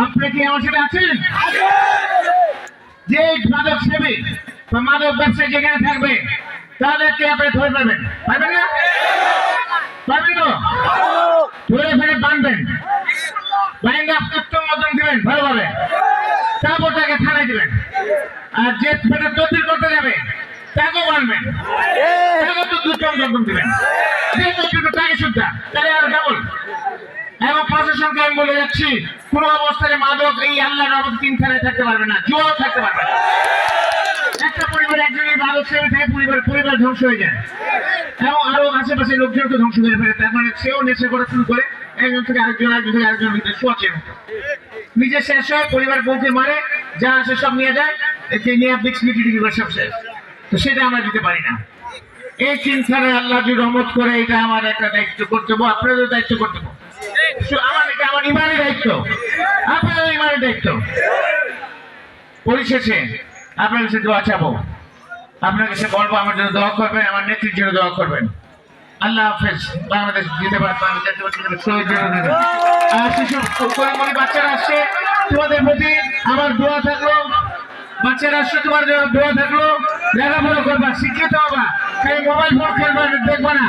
আপনি কি আমার সাথে আছেন? যে মাদক সেবী বা মাদক ব্যবসায়ী যেখানে থাকবে তাদেরকে আপনি ধরে পাবেন, পাবেন না? পাবেন তো? ধরে ফেলে বাঁধবেন, বাইন্দা উত্তম মতন দিবেন ভালোভাবে, তারপর তাকে থানায় দিবেন। আর যে সেটা তদবির করতে যাবে তাকেও বাঁধবেন, তাকে তো দুর্গম দর্দম দিবেন, যে তদবির তাকে শুদ্ধা তাহলে আর কেমন। এবং প্রশাসনকে আমি বলে যাচ্ছি, কোন অবস্থায় মাদক এই আল্লাহর রহমতে তিনখানায় থাকতে পারবে না, জুয়াও থাকতে পারবে না। একটা পরিবারে একজনের মাদক সেবী থাকে, পরিবার ধ্বংস হয়ে যায় এবং আরো আশেপাশে লোকজনকে ধ্বংস করে ফেলে। তার মানে সেও নেশা করা শুরু করে, একজন থেকে আরেকজন থেকে আরেকজন ভিতরে শোয়াচের মতো নিজে শেষ হয়, পরিবার বউকে মারে, যা আসে সব নিয়ে যায়, একে নিয়ে বিক্রি সব শেষ। তো সেটা আমরা দিতে পারি না। এই চিন্তায় আল্লাহ যদি রহমত করে, এটা আমার একটা দায়িত্ব কর্তব্য, আপনাদের দায়িত্ব কর্তব্য, এটা আমার ইমানের দায়িত্ব, আপনাদের ইমানের দায়িত্ব। পরিশেষে আপনার কাছে দোয়া চাবো, আপনার কাছে বলবো আমার জন্য দোয়া করবেন, আমার নেত্রীর জন্য দোয়া করবেন। আল্লাহ হাফেজ। বাংলাদেশ জিন্দাবাদ, বাংলাদেশ শহীদ জিন্দাবাদ। আর সেসব পরিমণি বাচ্চারা আসছে, তোমাদের প্রতি আমার দোয়া থাকলো, বাচ্চারা আসছে তোমার জন্য দোয়া থাকলো, লেখাপড়া করবা, শিক্ষিত হবা, খালি মোবাইল ফোন খেলবা দেখবা না।